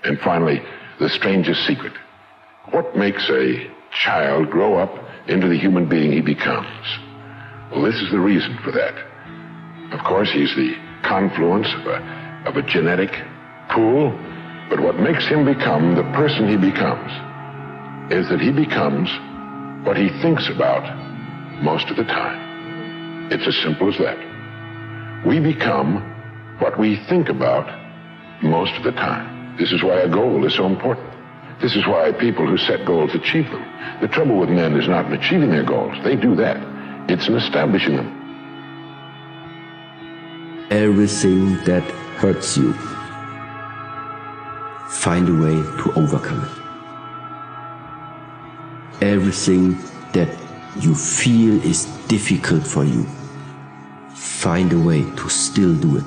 And finally, the strangest secret. What makes a child grow up into the human being he becomes? Well, this is the reason for that. Of course, he's the confluence of a genetic pool, but what makes him become the person he becomes is that he becomes what he thinks about most of the time. It's as simple as that. We become what we think about most of the time. This is why a goal is so important. This is why people who set goals achieve them. The trouble with men is not in achieving their goals. They do that. It's in establishing them. Everything that hurts you, find a way to overcome it. Everything that you feel is difficult for you, find a way to still do it.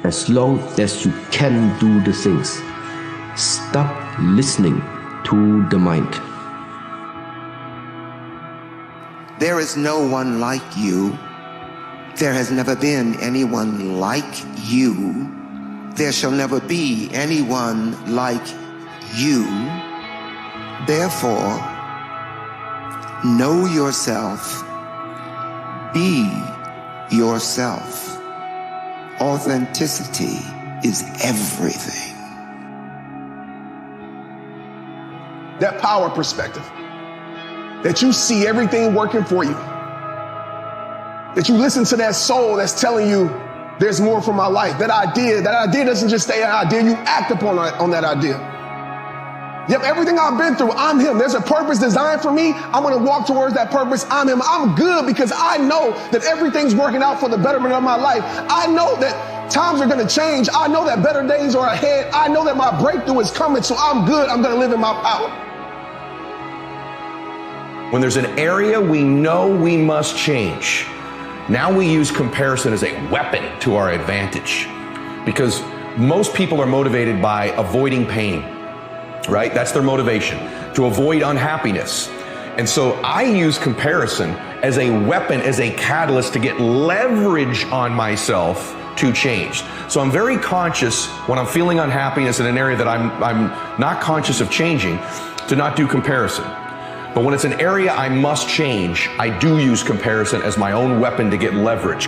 As long as you can do the things, stop listening to the mind. There is no one like you. There has never been anyone like you. There shall never be anyone like you. Therefore, know yourself. Be yourself. Authenticity is everything. That power perspective, that you see everything working for you, that you listen to that soul that's telling you there's more for my life. That idea doesn't just stay an idea, you act upon that idea. Yep, everything I've been through, I'm him. There's a purpose designed for me. I'm gonna walk towards that purpose. I'm him. I'm good because I know that everything's working out for the betterment of my life. I know that times are gonna change. I know that better days are ahead. I know that my breakthrough is coming, so I'm good. I'm gonna live in my power. When there's an area we know we must change, now we use comparison as a weapon to our advantage. Because most people are motivated by avoiding pain, right? That's their motivation, to avoid unhappiness. And so I use comparison as a weapon, as a catalyst to get leverage on myself to change. So I'm very conscious when I'm feeling unhappiness in an area that I'm not conscious of changing, to not do comparison. But when it's an area I must change, I do use comparison as my own weapon to get leverage.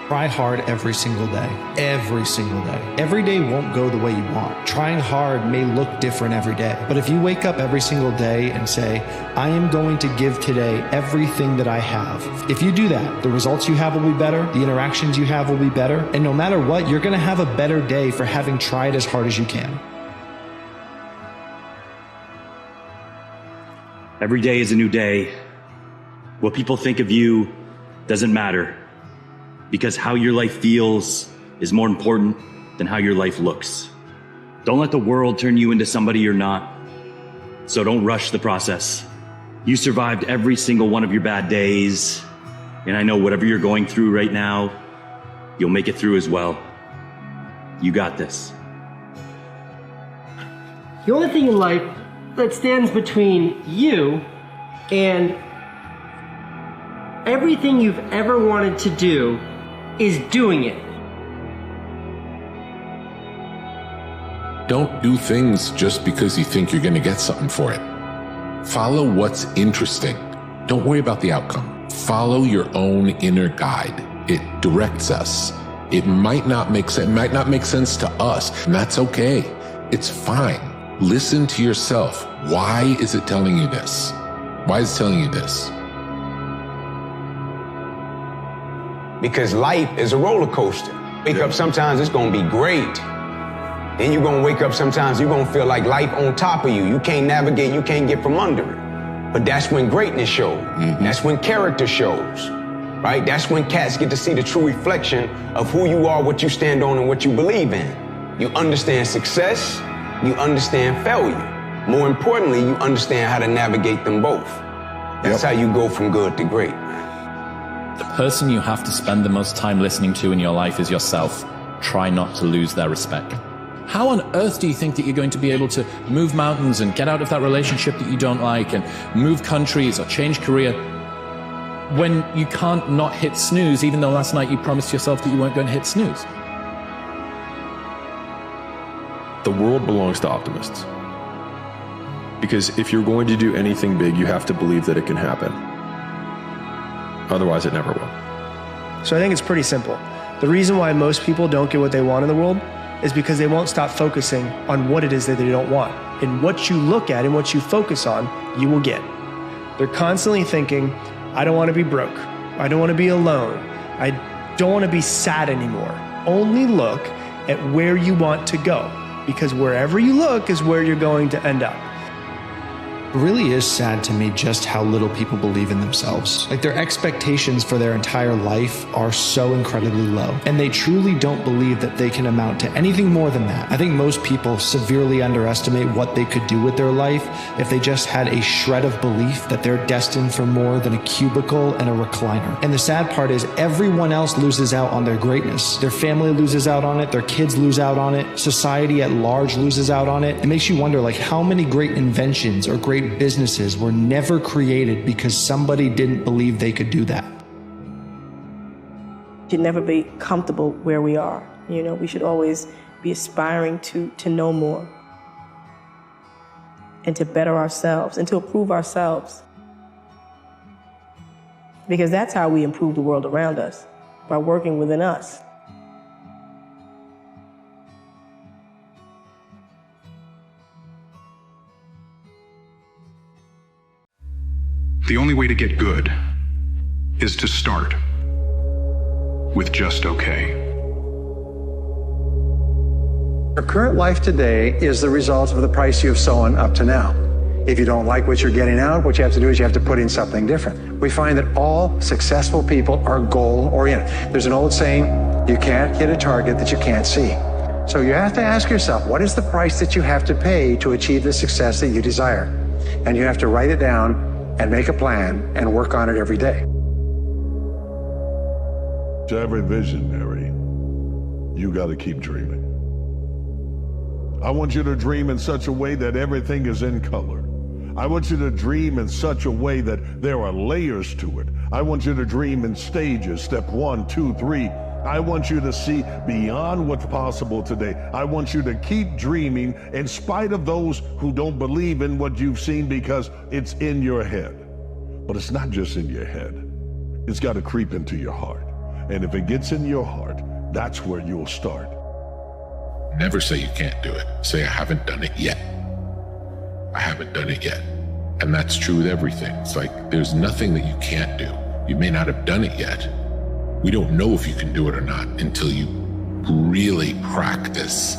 Try hard every single day. Every single day. Every day won't go the way you want. Trying hard may look different every day. But if you wake up every single day and say, I am going to give today everything that I have. If you do that, the results you have will be better, the interactions you have will be better, and no matter what, you're gonna have a better day for having tried as hard as you can. Every day is a new day. What people think of you doesn't matter, because how your life feels is more important than how your life looks. Don't let the world turn you into somebody you're not. So don't rush the process. You survived every single one of your bad days, and I know whatever you're going through right now, you'll make it through as well. You got this. The only thing in life that stands between you and everything you've ever wanted to do is doing it. Don't do things just because you think you're going to get something for it. Follow what's interesting. Don't worry about the outcome. Follow your own inner guide. It directs us. It might not make sense. It might not make sense to us, and that's okay. It's fine. Listen to yourself. Why is it telling you this? Why is it telling you this? Because life is a roller coaster. Wake up sometimes it's gonna be great. Then you're gonna wake up sometimes you're gonna feel like life on top of you. You can't navigate, you can't get from under it. But that's when greatness shows. That's when character shows, right? That's when cats get to see the true reflection of who you are, what you stand on, and what you believe in. You understand success, you understand failure. More importantly, you understand how to navigate them both. That's how you go from good to great. The person you have to spend the most time listening to in your life is yourself. Try not to lose their respect. How on earth do you think that you're going to be able to move mountains and get out of that relationship that you don't like and move countries or change career when you can't not hit snooze, even though last night you promised yourself that you weren't going to hit snooze? The world belongs to optimists. Because if you're going to do anything big, you have to believe that it can happen. Otherwise, it never will. So I think it's pretty simple. The reason why most people don't get what they want in the world is because they won't stop focusing on what it is that they don't want. And what you look at and what you focus on, you will get. They're constantly thinking, I don't want to be broke. I don't want to be alone. I don't want to be sad anymore. Only look at where you want to go, because wherever you look is where you're going to end up. It really is sad to me just how little people believe in themselves. Like, their expectations for their entire life are so incredibly low, and they truly don't believe that they can amount to anything more than that. I think most people severely underestimate what they could do with their life if they just had a shred of belief that they're destined for more than a cubicle and a recliner. And the sad part is everyone else loses out on their greatness. Their family loses out on it, their kids lose out on it, society at large loses out on it. It makes you wonder, like, how many great inventions or great businesses were never created because somebody didn't believe they could do that. We should never be comfortable where we are. You know, we should always be aspiring to know more and to better ourselves and to improve ourselves. Because that's how we improve the world around us, by working within us. The only way to get good is to start with just okay. Your current life today is the result of the price you've sown up to now. If you don't like what you're getting out, what you have to do is you have to put in something different. We find that all successful people are goal-oriented. There's an old saying, you can't hit a target that you can't see. So you have to ask yourself, what is the price that you have to pay to achieve the success that you desire? And you have to write it down and make a plan and work on it every day. To every visionary, you got to keep dreaming. I want you to dream in such a way that everything is in color. I want you to dream in such a way that there are layers to it. I want you to dream in stages, step 1, 2, 3. I want you to see beyond what's possible today. I want you to keep dreaming in spite of those who don't believe in what you've seen, because it's in your head. But it's not just in your head. It's got to creep into your heart. And if it gets in your heart, that's where you'll start. Never say you can't do it. Say, I haven't done it yet. I haven't done it yet. And that's true with everything. It's like there's nothing that you can't do. You may not have done it yet. We don't know if you can do it or not until you really practice,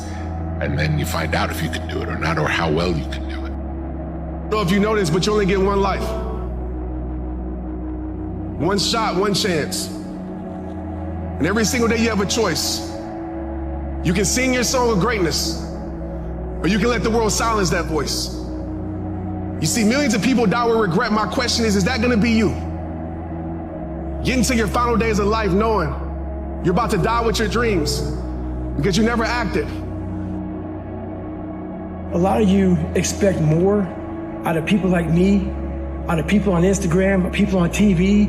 and then you find out if you can do it or not, or how well you can do it. I don't know if you know this, but you only get one life. One shot, one chance. And every single day you have a choice. You can sing your song of greatness, or you can let the world silence that voice. You see, millions of people die with regret. My question is that gonna be you? Get into your final days of life knowing you're about to die with your dreams because you never acted. A lot of you expect more out of people like me, out of people on Instagram, people on TV,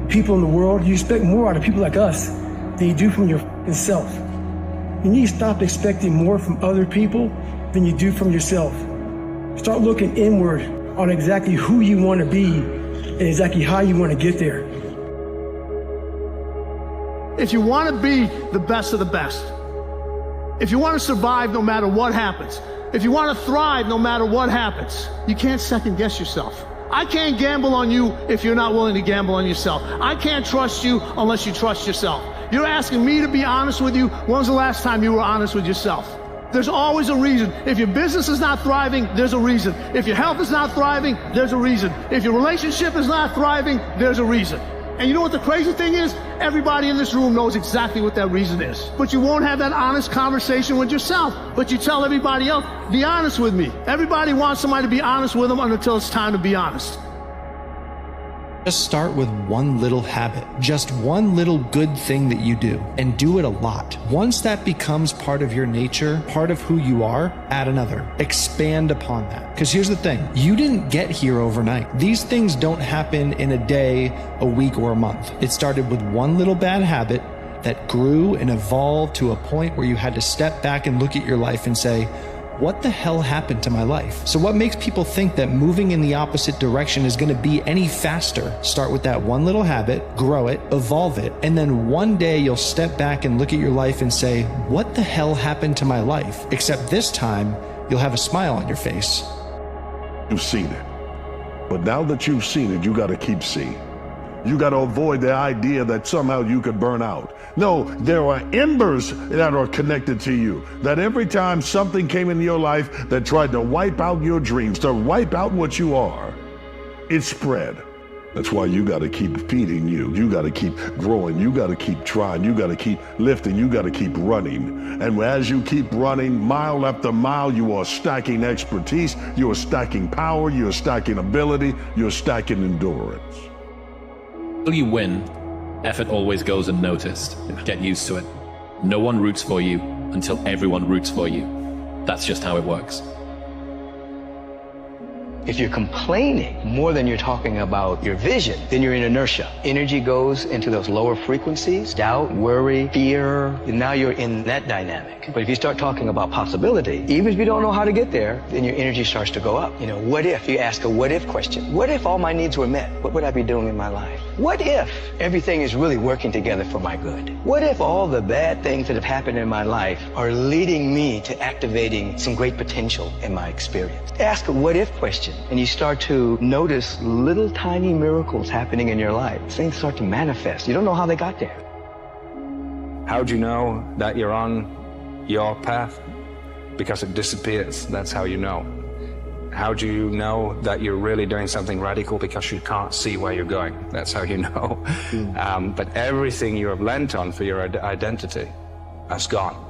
people in the world. You expect more out of people like us than you do from your self. You need to stop expecting more from other people than you do from yourself. Start looking inward on exactly who you want to be and exactly how you want to get there. If you want to be the best of the best, if you want to survive no matter what happens, if you want to thrive no matter what happens, you can't second guess yourself. I can't gamble on you if you're not willing to gamble on yourself. I can't trust you unless you trust yourself. You're asking me to be honest with you. When was the last time you were honest with yourself? There's always a reason. If your business is not thriving, there's a reason. If your health is not thriving, there's a reason. If your relationship is not thriving, there's a reason. And you know what the crazy thing is? Everybody in this room knows exactly what that reason is. But you won't have that honest conversation with yourself. But you tell everybody else, be honest with me. Everybody wants somebody to be honest with them until it's time to be honest. Just start with one little habit, just one little good thing that you do, and do it a lot. Once that becomes part of your nature, part of who you are, add another. Expand upon that. Because here's the thing, you didn't get here overnight. These things don't happen in a day, a week, or a month. It started with one little bad habit that grew and evolved to a point where you had to step back and look at your life and say, what the hell happened to my life? So what makes people think that moving in the opposite direction is going to be any faster? Start with that one little habit, grow it, evolve it, and then one day you'll step back and look at your life and say, what the hell happened to my life? Except this time, you'll have a smile on your face. You've seen it. But now that you've seen it, you got to keep seeing. You got to avoid the idea that somehow you could burn out. No, there are embers that are connected to you. That every time something came into your life that tried to wipe out your dreams, to wipe out what you are, it spread. That's why you got to keep feeding you. You got to keep growing. You got to keep trying. You got to keep lifting. You got to keep running. And as you keep running, mile after mile, you are stacking expertise. You are stacking power. You are stacking ability. You are stacking endurance. Till you win, effort always goes unnoticed. Get used to it. No one roots for you until everyone roots for you. That's just how it works. If you're complaining more than you're talking about your vision, then you're in inertia. Energy goes into those lower frequencies, doubt, worry, fear, and now you're in that dynamic. But if you start talking about possibility, even if you don't know how to get there, then your energy starts to go up. You know, what if you ask a what if question? What if all my needs were met? What would I be doing in my life? What if everything is really working together for my good? What if all the bad things that have happened in my life are leading me to activating some great potential in my experience? Ask a what if question, and you start to notice little tiny miracles happening in your life. Things start to manifest. You don't know how they got there. How'd you know that you're on your path? Because it disappears. That's how you know. How do you know that you're really doing something radical? Because you can't see where you're going. That's how you know. But everything you have lent on for your identity has gone.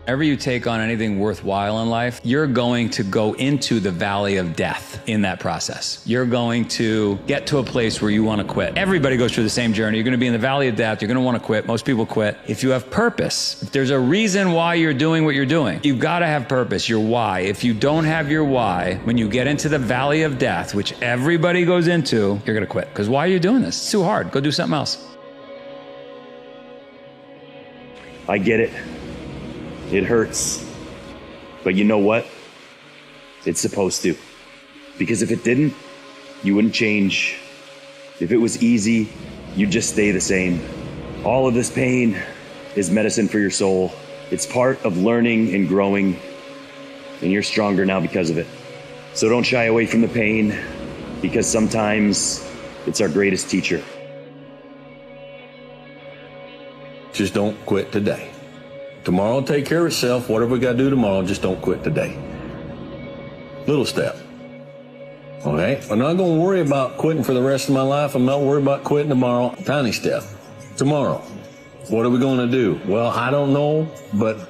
Whenever you take on anything worthwhile in life, you're going to go into the valley of death in that process. You're going to get to a place where you want to quit. Everybody goes through the same journey. You're going to be in the valley of death. You're going to want to quit. Most people quit. If you have purpose, if there's a reason why you're doing what you're doing, you've got to have purpose, your why. If you don't have your why, when you get into the valley of death, which everybody goes into, you're going to quit. Because why are you doing this? It's too hard. Go do something else. I get it. It hurts. But you know what? It's supposed to. Because if it didn't, you wouldn't change. If it was easy, you'd just stay the same. All of this pain is medicine for your soul. It's part of learning and growing, and you're stronger now because of it. So don't shy away from the pain, because sometimes it's our greatest teacher. Just don't quit today. Tomorrow will take care of itself. Whatever we got to do tomorrow, just don't quit today. Little step. Okay? I'm not going to worry about quitting for the rest of my life. I'm not worried about quitting tomorrow. Tiny step. Tomorrow. What are we going to do? Well, I don't know, but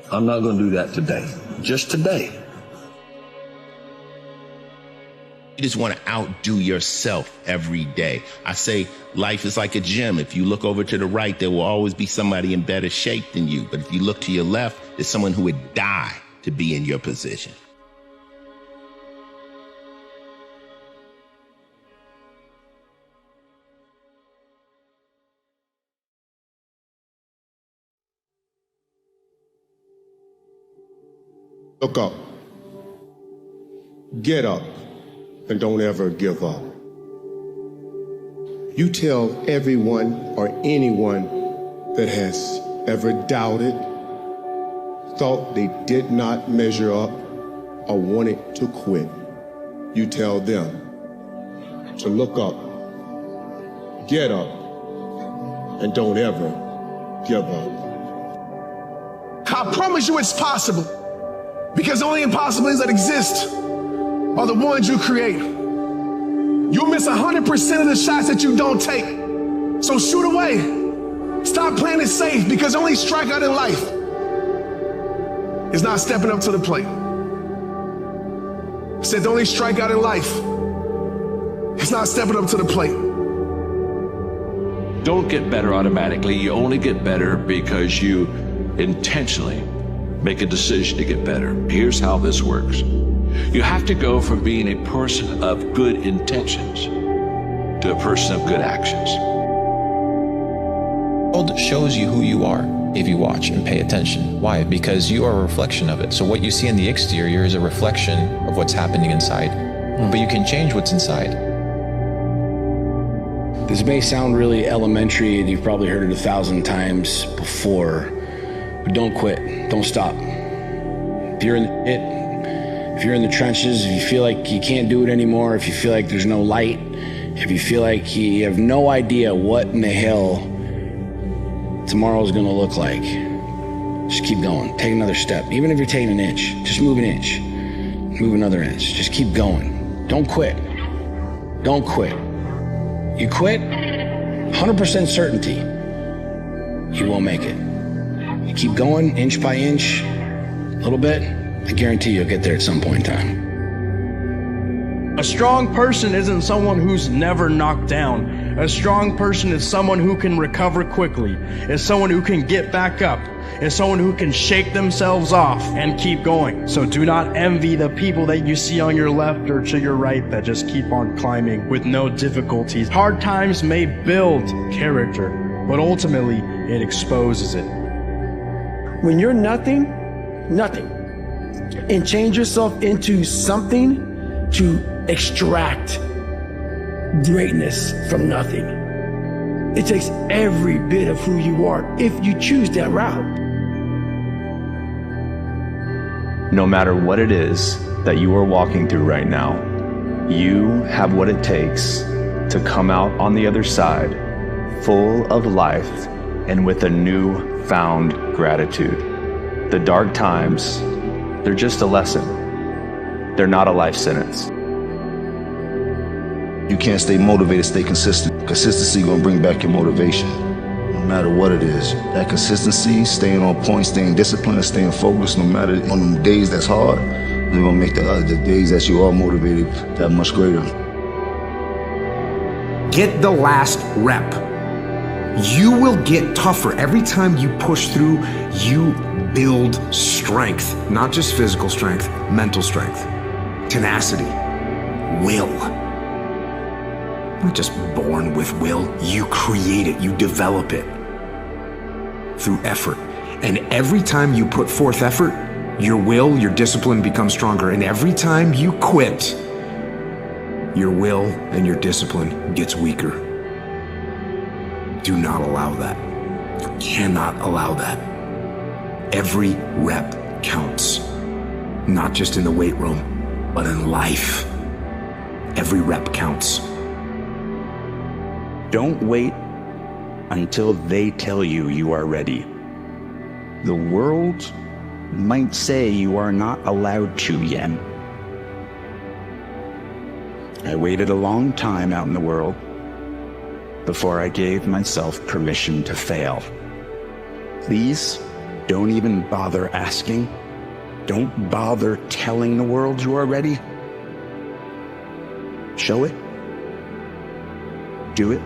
I'm not going to do that today. Just today. You just want to outdo yourself every day. I say life is like a gym. If you look over to the right, there will always be somebody in better shape than you. But if you look to your left, there's someone who would die to be in your position. Look up. Get up. And don't ever give up. You tell everyone or anyone that has ever doubted, thought they did not measure up, or wanted to quit, you tell them to look up, get up, and don't ever give up. I promise you it's possible, because the only impossibilities that exist are the ones you create. You'll miss 100% of the shots that you don't take. So shoot away. Stop playing it safe, because the only strikeout in life is not stepping up to the plate. I said the only strikeout in life It's not stepping up to the plate. Don't get better automatically. You only get better because you intentionally make a decision to get better. Here's how this works. You have to go from being a person of good intentions to a person of good actions. The world shows you who you are if you watch and pay attention. Why? Because you are a reflection of it. So what you see in the exterior is a reflection of what's happening inside. But you can change what's inside. This may sound really elementary, and you've probably heard it 1,000 times before, but don't quit. Don't stop. If you're in the pit, if you're in the trenches, if you feel like you can't do it anymore, if you feel like there's no light, if you feel like you have no idea what in the hell tomorrow's gonna look like, just keep going. Take another step. Even if you're taking an inch, just move an inch. Move another inch. Just keep going. Don't quit. Don't quit. You quit, 100% certainty, you won't make it. You keep going, inch by inch, a little bit, I guarantee you'll get there at some point in time. A strong person isn't someone who's never knocked down. A strong person is someone who can recover quickly. Is someone who can get back up. Is someone who can shake themselves off and keep going. So do not envy the people that you see on your left or to your right that just keep on climbing with no difficulties. Hard times may build character, but ultimately it exposes it. When you're nothing, and change yourself into something to extract greatness from nothing. It takes every bit of who you are if you choose that route. No matter what it is that you are walking through right now, you have what it takes to come out on the other side full of life and with a newfound gratitude. The dark times, they're just a lesson. They're not a life sentence. You can't stay motivated, stay consistent. Consistency gonna bring back your motivation, no matter what it is. That consistency, staying on point, staying disciplined, staying focused, no matter on the days that's hard, they're gonna make the days that you are motivated that much greater. Get the last rep. You will get tougher. Every time you push through, you build strength. Not just physical strength, mental strength, tenacity, will. You're not just born with will, you create it, you develop it through effort. And every time you put forth effort, your will, your discipline becomes stronger. And every time you quit, your will and your discipline gets weaker. Do not allow that. You cannot allow that. Every rep counts, not just in the weight room, but in life. Every rep counts. Don't wait until they tell you you are ready. The world might say you are not allowed to yet. I waited a long time out in the world before I gave myself permission to fail. Please don't even bother asking. Don't bother telling the world you are ready. Show it. Do it.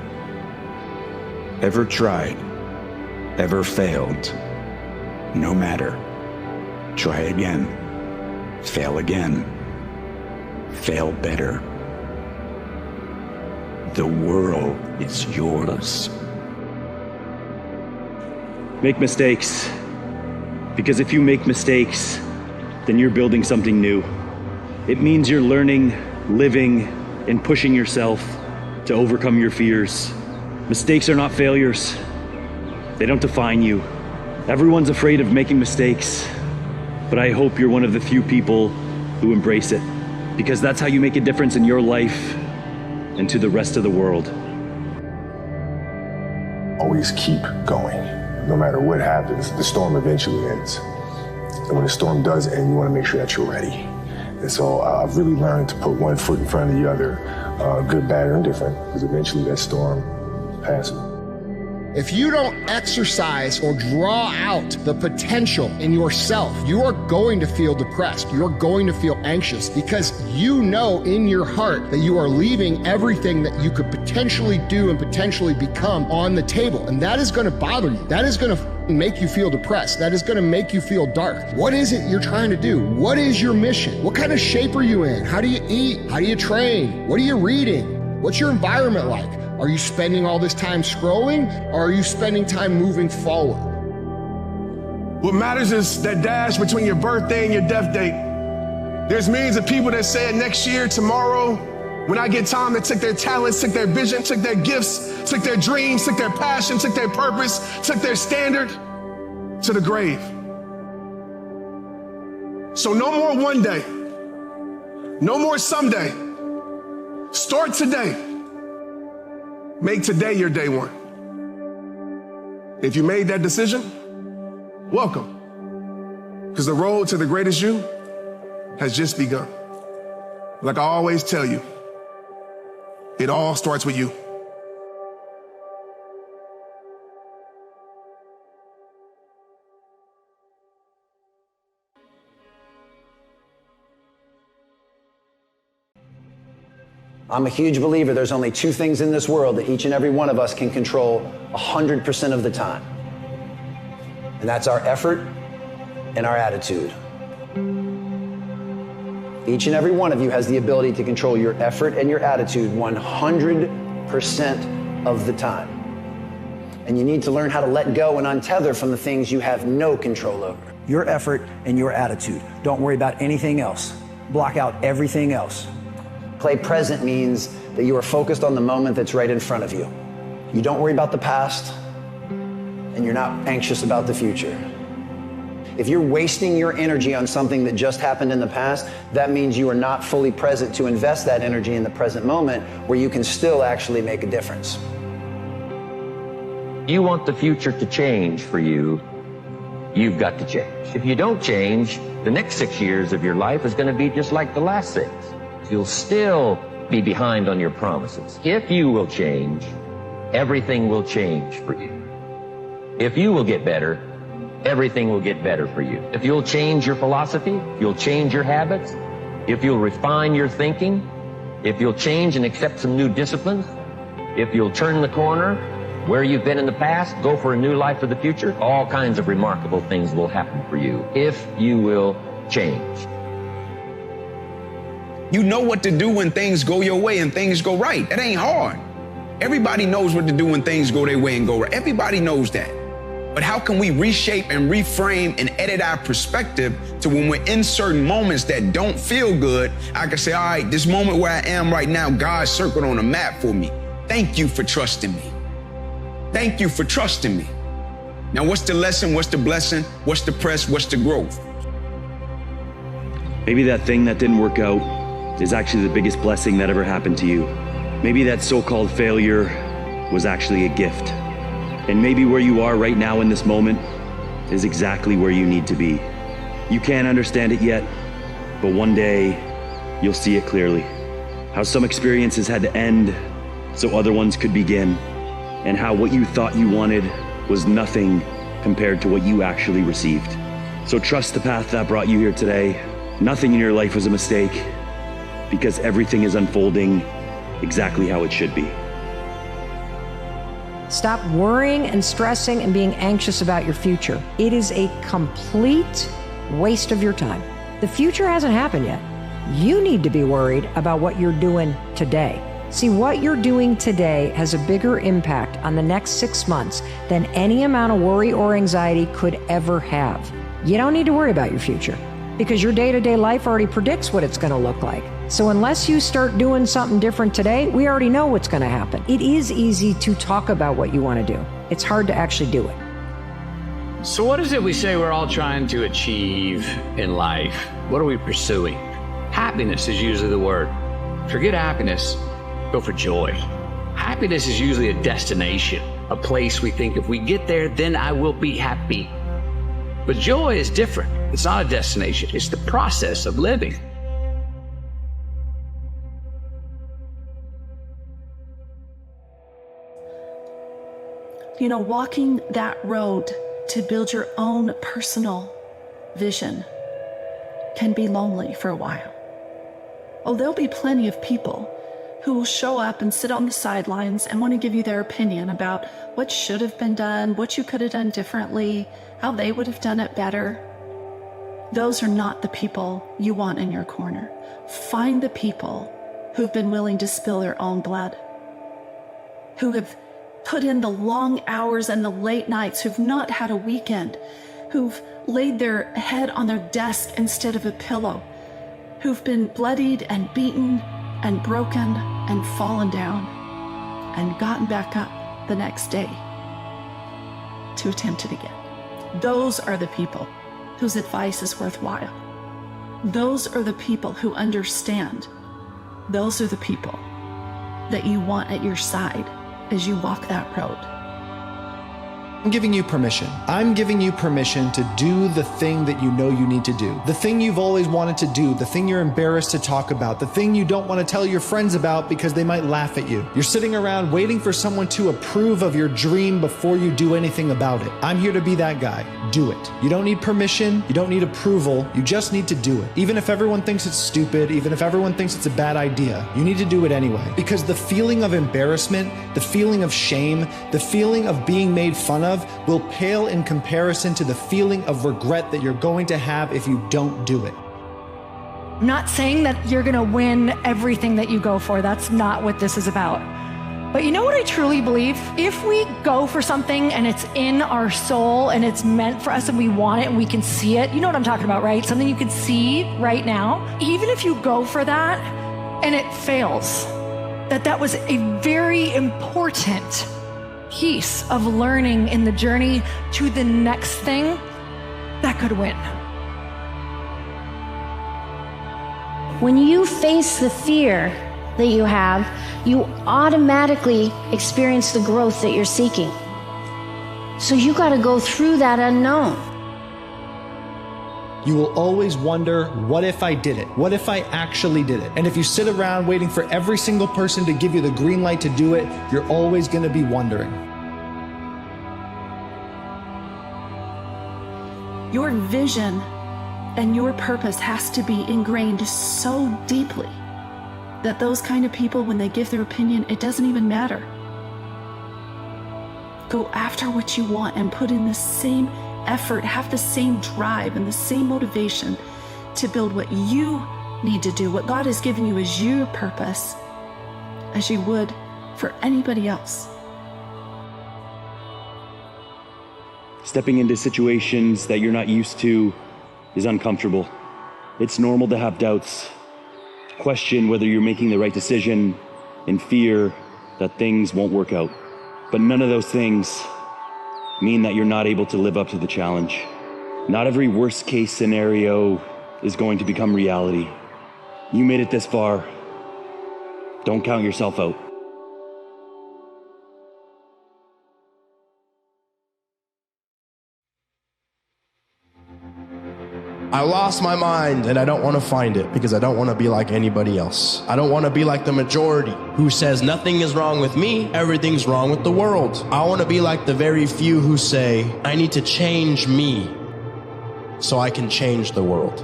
Ever tried? Ever failed? No matter. Try again. Fail again. Fail better. The world is yours. Make mistakes. Because if you make mistakes, then you're building something new. It means you're learning, living, and pushing yourself to overcome your fears. Mistakes are not failures. They don't define you. Everyone's afraid of making mistakes, but I hope you're one of the few people who embrace it, because that's how you make a difference in your life and to the rest of the world. Always keep going. No matter what happens, the storm eventually ends. And when the storm does end, you want to make sure that you're ready. And so I've really learned to put one foot in front of the other, good, bad, or indifferent, because eventually that storm passes. If you don't exercise or draw out the potential in yourself, you are going to feel depressed. You're going to feel anxious because you know in your heart that you are leaving everything that you could potentially do and potentially become on the table. And that is going to bother you. That is going to make you feel depressed. That is going to make you feel dark. What is it you're trying to do? What is your mission? What kind of shape are you in? How do you eat? How do you train? What are you reading? What's your environment like? Are you spending all this time scrolling, or are you spending time moving forward? What matters is that dash between your birthday and your death date. There's millions of people that said next year, tomorrow, when I get time, that took their talents, took their vision, took their gifts, took their dreams, took their passion, took their purpose, took their standard to the grave. So no more one day, no more someday. Start today. Make today your day one. If you made that decision, welcome. Because the road to the greatest you has just begun. Like I always tell you, it all starts with you. I'm a huge believer there's only two things in this world that each and every one of us can control 100% of the time. And that's our effort and our attitude. Each and every one of you has the ability to control your effort and your attitude 100% of the time. And you need to learn how to let go and untether from the things you have no control over. Your effort and your attitude. Don't worry about anything else. Block out everything else. Play present means that you are focused on the moment that's right in front of you. You don't worry about the past, and you're not anxious about the future. If you're wasting your energy on something that just happened in the past, that means you are not fully present to invest that energy in the present moment where you can still actually make a difference. You want the future to change for you, you've got to change. If you don't change, the next 6 years of your life is going to be just like the last 6. You'll still be behind on your promises. If you will change, everything will change for you. If you will get better, everything will get better for you. If you'll change your philosophy, you'll change your habits, if you'll refine your thinking, if you'll change and accept some new disciplines, if you'll turn the corner where you've been in the past, go for a new life for the future, all kinds of remarkable things will happen for you if you will change. You know what to do when things go your way and things go right. It ain't hard. Everybody knows what to do when things go their way and go right. Everybody knows that. But how can we reshape and reframe and edit our perspective to when we're in certain moments that don't feel good, I can say, all right, this moment where I am right now, God circled on a map for me. Thank you for trusting me. Thank you for trusting me. Now, what's the lesson? What's the blessing? What's the press? What's the growth? Maybe that thing that didn't work out is actually the biggest blessing that ever happened to you. Maybe that so-called failure was actually a gift. And maybe where you are right now in this moment is exactly where you need to be. You can't understand it yet, but one day you'll see it clearly. How some experiences had to end so other ones could begin, and how what you thought you wanted was nothing compared to what you actually received. So trust the path that brought you here today. Nothing in your life was a mistake, because everything is unfolding exactly how it should be. Stop worrying and stressing and being anxious about your future. It is a complete waste of your time. The future hasn't happened yet. You need to be worried about what you're doing today. See, what you're doing today has a bigger impact on the next 6 months than any amount of worry or anxiety could ever have. You don't need to worry about your future because your day-to-day life already predicts what it's going to look like. So unless you start doing something different today, we already know what's going to happen. It is easy to talk about what you want to do. It's hard to actually do it. So what is it we say we're all trying to achieve in life? What are we pursuing? Happiness is usually the word. Forget happiness, go for joy. Happiness is usually a destination, a place we think if we get there, then I will be happy. But joy is different. It's not a destination. It's the process of living. You know, walking that road to build your own personal vision can be lonely for a while. Oh, there'll be plenty of people who will show up and sit on the sidelines and want to give you their opinion about what should have been done, what you could have done differently, how they would have done it better. Those are not the people you want in your corner. Find the people who've been willing to spill their own blood, who have put in the long hours and the late nights, who've not had a weekend, who've laid their head on their desk instead of a pillow, who've been bloodied and beaten and broken and fallen down and gotten back up the next day to attempt it again. Those are the people whose advice is worthwhile. Those are the people who understand. Those are the people that you want at your side as you walk that road. I'm giving you permission. I'm giving you permission to do the thing that you know you need to do. The thing you've always wanted to do, the thing you're embarrassed to talk about, the thing you don't want to tell your friends about because they might laugh at you. You're sitting around waiting for someone to approve of your dream before you do anything about it. I'm here to be that guy. Do it. You don't need permission. You don't need approval. You just need to do it. Even if everyone thinks it's stupid, even if everyone thinks it's a bad idea, you need to do it anyway. Because the feeling of embarrassment, the feeling of shame, the feeling of being made fun of will pale in comparison to the feeling of regret that you're going to have if you don't do it. I'm not saying that you're gonna win everything that you go for. That's not what this is about. But you know what I truly believe? If we go for something and it's in our soul and it's meant for us and we want it and we can see it, you know what I'm talking about, right? Something you can see right now. Even if you go for that and it fails, that was a very important piece of learning in the journey to the next thing that could win. When you face the fear that you have, you automatically experience the growth that you're seeking. So you got to go through that unknown. You will always wonder, what if I did it? What if I actually did it? And if you sit around waiting for every single person to give you the green light to do it, you're always going to be wondering. Your vision and your purpose has to be ingrained so deeply that those kind of people, when they give their opinion, it doesn't even matter. Go after what you want and put in the same effort, have the same drive and the same motivation to build what you need to do, what God has given you as your purpose, as you would for anybody else. Stepping into situations that you're not used to is uncomfortable. It's normal to have doubts, to question whether you're making the right decision, and fear that things won't work out. But none of those things mean that you're not able to live up to the challenge. Not every worst case scenario is going to become reality. You made it this far. Don't count yourself out. I lost my mind and I don't want to find it because I don't want to be like anybody else. I don't want to be like the majority who says nothing is wrong with me, everything's wrong with the world. I want to be like the very few who say, I need to change me so I can change the world.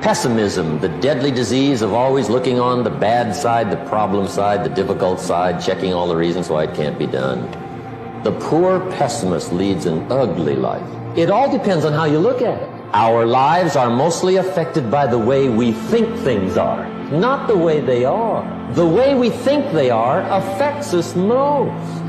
Pessimism, the deadly disease of always looking on the bad side, the problem side, the difficult side, checking all the reasons why it can't be done. The poor pessimist leads an ugly life. It all depends on how you look at it. Our lives are mostly affected by the way we think things are, not the way they are. The way we think they are affects us most.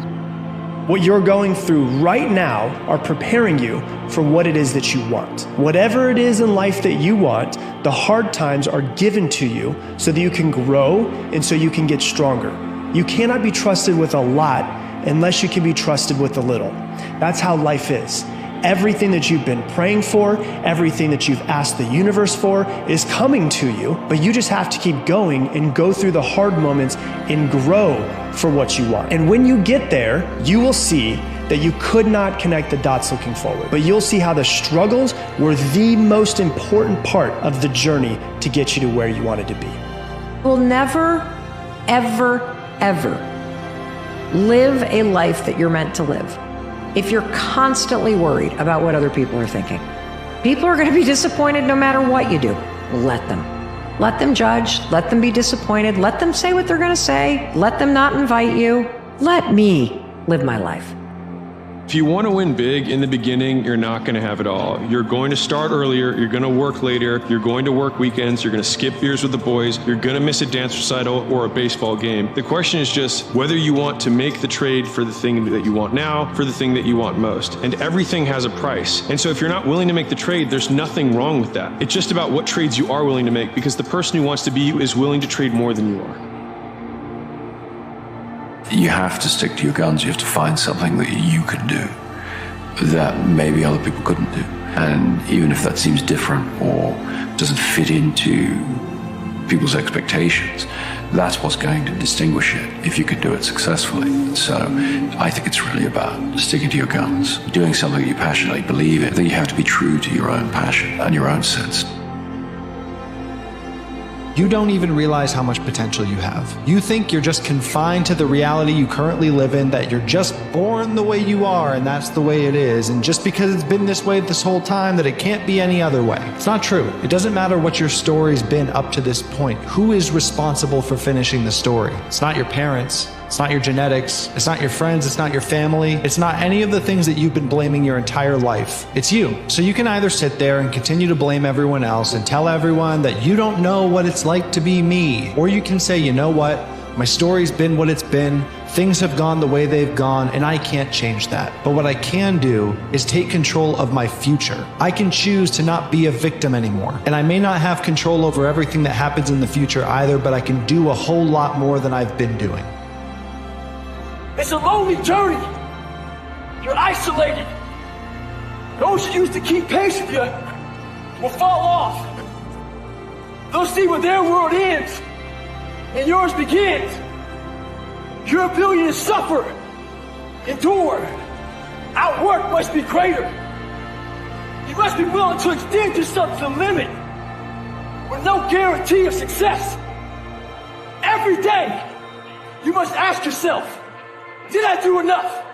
What you're going through right now are preparing you for what it is that you want. Whatever it is in life that you want, the hard times are given to you so that you can grow and so you can get stronger. You cannot be trusted with a lot unless you can be trusted with a little. That's how life is. Everything that you've been praying for, everything that you've asked the universe for is coming to you, but you just have to keep going and go through the hard moments and grow for what you want. And when you get there, you will see that you could not connect the dots looking forward, but you'll see how the struggles were the most important part of the journey to get you to where you wanted to be. Will never, ever, ever Live a life that you're meant to live. If you're constantly worried about what other people are thinking, people are going to be disappointed no matter what you do. Let them. Let them judge. Let them be disappointed. Let them say what they're going to say. Let them not invite you. Let me live my life. If you want to win big in the beginning, you're not going to have it all. You're going to start earlier, you're going to work later, you're going to work weekends, you're going to skip beers with the boys, you're going to miss a dance recital or a baseball game. The question is just whether you want to make the trade for the thing that you want now, for the thing that you want most. And everything has a price. And so if you're not willing to make the trade, there's nothing wrong with that. It's just about what trades you are willing to make, because the person who wants to be you is willing to trade more than you are. You have to stick to your guns. You have to find something that you can do that maybe other people couldn't do. And even if that seems different or doesn't fit into people's expectations, that's what's going to distinguish it if you could do it successfully. So I think it's really about sticking to your guns, doing something you passionately believe in. I think you have to be true to your own passion and your own sense. You don't even realize how much potential you have. You think you're just confined to the reality you currently live in, that you're just born the way you are and that's the way it is, and just because it's been this way this whole time that it can't be any other way. It's not true. It doesn't matter what your story's been up to this point. Who is responsible for finishing the story? It's not your parents. It's not your genetics. It's not your friends. It's not your family. It's not any of the things that you've been blaming your entire life. It's you. So you can either sit there and continue to blame everyone else and tell everyone that you don't know what it's like to be me. Or you can say, you know what? My story's been what it's been. Things have gone the way they've gone, and I can't change that. But what I can do is take control of my future. I can choose to not be a victim anymore. And I may not have control over everything that happens in the future either, but I can do a whole lot more than I've been doing. It's a lonely journey. You're isolated. Those who used to keep pace with you will fall off. They'll see where their world ends and yours begins. Your ability to suffer, endure, outwork must be greater. You must be willing to extend yourself to the limit with no guarantee of success. Every day, you must ask yourself, did I do enough?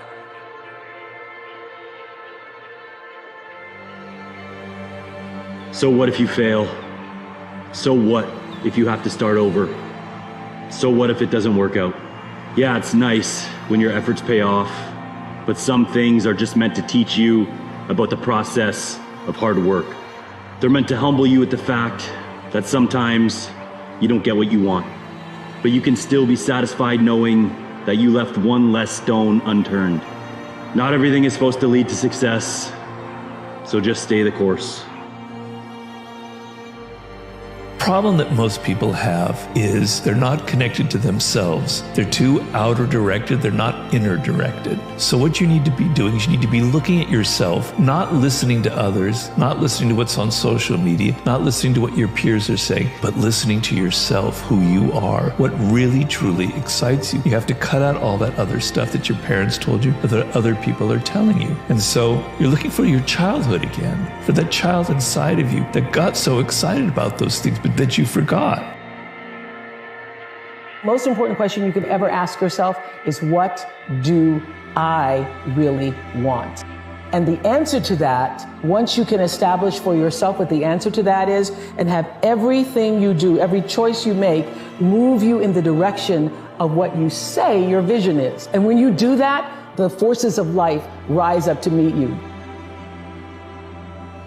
So what if you fail? So what if you have to start over? So what if it doesn't work out? Yeah, it's nice when your efforts pay off, but some things are just meant to teach you about the process of hard work. They're meant to humble you at the fact that sometimes you don't get what you want, but you can still be satisfied knowing that you left one less stone unturned. Not everything is supposed to lead to success, so just stay the course. Problem that most people have is they're not connected to themselves. They're too outer directed, they're not inner directed. So what you need to be doing is you need to be looking at yourself, not listening to others, not listening to what's on social media, not listening to what your peers are saying, but listening to yourself, who you are, what really truly excites you. You have to cut out all that other stuff that your parents told you or that other people are telling you. And so you're looking for your childhood again, for that child inside of you that got so excited about those things, but that you forgot. Most important question you could ever ask yourself is, what do I really want? And the answer to that, once you can establish for yourself what the answer to that is, and have everything you do, every choice you make, move you in the direction of what you say your vision is. And when you do that, the forces of life rise up to meet you.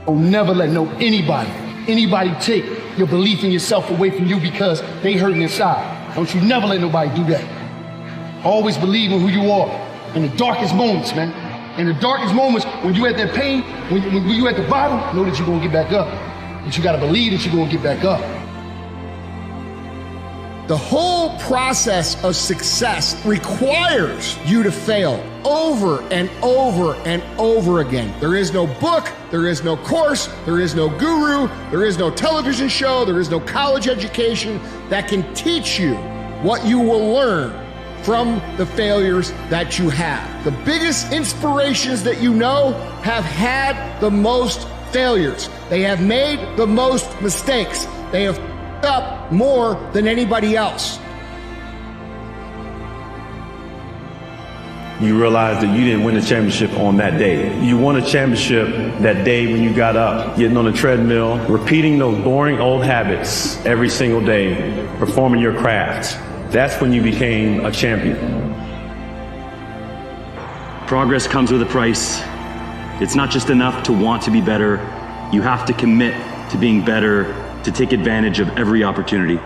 Don't never let anybody take your belief in yourself away from you because they hurting inside. Don't you never let nobody do that. Always believe in who you are in the darkest moments, man. In the darkest moments, when you at that pain, when you at the bottom, know that you're gonna get back up. But you gotta believe that you're gonna get back up. The whole process of success requires you to fail over and over and over again. There is no book, there is no course, there is no guru, there is no television show, there is no college education that can teach you what you will learn from the failures that you have. The biggest inspirations that you know have had the most failures. They have made the most mistakes. They have up more than anybody else. you realize that you didn't win the championship on that day. You won a championship that day when you got up, getting on the treadmill, repeating those boring old habits every single day, performing your craft. That's when you became a champion. Progress comes with a price. It's not just enough to want to be better. You have to commit to being better, to take advantage of every opportunity.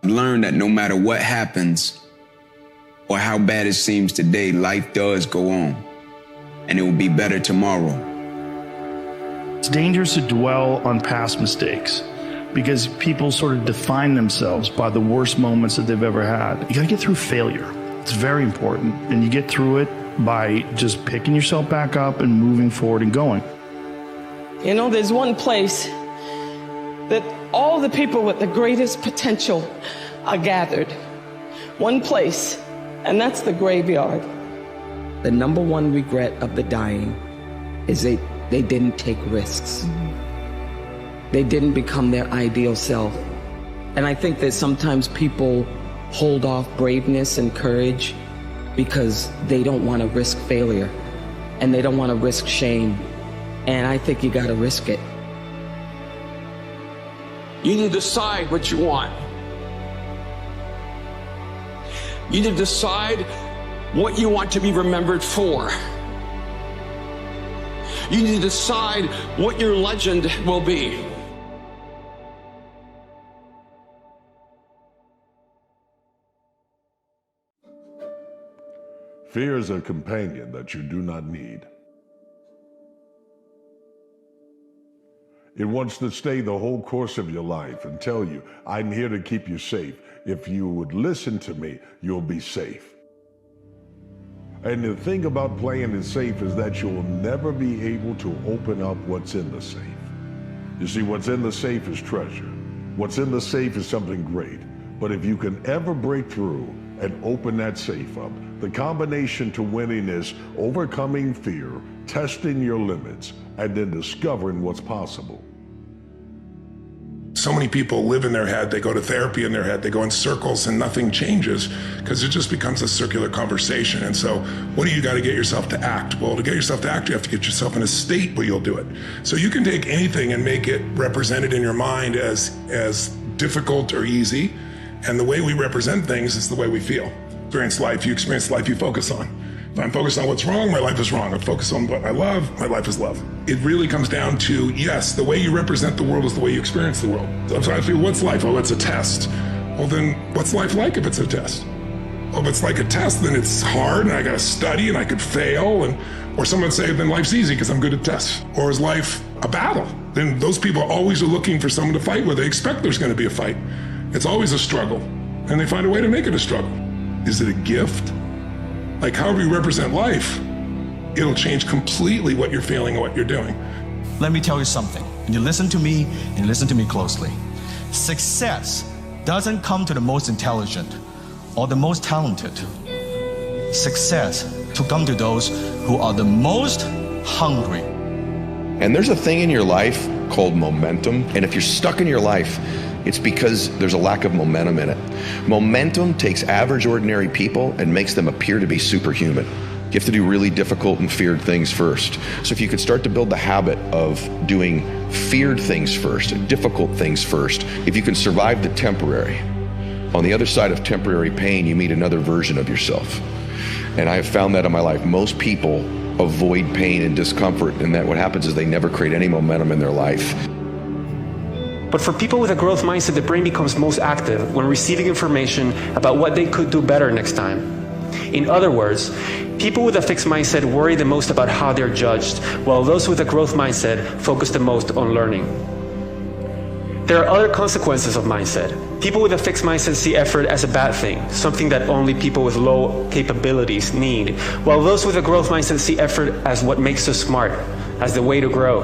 Learn that no matter what happens or how bad it seems today, life does go on, and it will be better tomorrow. It's dangerous to dwell on past mistakes because people sort of define themselves by the worst moments that they've ever had. You gotta get through failure. It's very important, and you get through it by just picking yourself back up and moving forward and going. You know, there's one place that all the people with the greatest potential are gathered. One place, and that's the graveyard. The number one regret of the dying is they didn't take risks. They didn't become their ideal self. And I think that sometimes people hold off braveness and courage because they don't want to risk failure and they don't want to risk shame. And I think you got to risk it. You need to decide what you want. You need to decide what you want to be remembered for. You need to decide what your legend will be. Fear is a companion that you do not need. It wants to stay the whole course of your life and tell you, I'm here to keep you safe. If you would listen to me, you'll be safe. And the thing about playing it safe is that you'll never be able to open up what's in the safe. You see, what's in the safe is treasure. What's in the safe is something great. But if you can ever break through and open that safe up, the combination to winning is overcoming fear, testing your limits, and then discovering what's possible. So many people live in their head, they go to therapy in their head, they go in circles and nothing changes because it just becomes a circular conversation. And so what do you got to get yourself to act? Well, to get yourself to act, you have to get yourself in a state where you'll do it. So you can take anything and make it represented in your mind as difficult or easy. And the way we represent things is the way we feel. You experience life you focus on. If I'm focused on what's wrong, my life is wrong. If I focus on what I love, my life is love. It really comes down to, yes, the way you represent the world is the way you experience the world. So I feel, what's life? Oh, it's a test. Well, then what's life like if it's a test? Well, if it's like a test, then it's hard and I got to study and I could fail. Or someone say, then life's easy because I'm good at tests. Or is life a battle? Then those people always are looking for someone to fight with. They expect there's going to be a fight. It's always a struggle. And they find a way to make it a struggle. Is it a gift? Like however you represent life, it'll change completely what you're feeling and what you're doing. Let me tell you something, and you listen to me, and listen to me closely. Success doesn't come to the most intelligent or the most talented. Success to come to those who are the most hungry. And there's a thing in your life called momentum, and if you're stuck in your life, it's because there's a lack of momentum in it. Momentum takes average, ordinary people and makes them appear to be superhuman. You have to do really difficult and feared things first. So if you could start to build the habit of doing feared things first, difficult things first, if you can survive the temporary, on the other side of temporary pain, you meet another version of yourself. And I have found that in my life. Most people avoid pain and discomfort, and that what happens is they never create any momentum in their life. But for people with a growth mindset, the brain becomes most active when receiving information about what they could do better next time. In other words, people with a fixed mindset worry the most about how they're judged, while those with a growth mindset focus the most on learning. There are other consequences of mindset. People with a fixed mindset see effort as a bad thing, something that only people with low capabilities need, while those with a growth mindset see effort as what makes us smart, as the way to grow.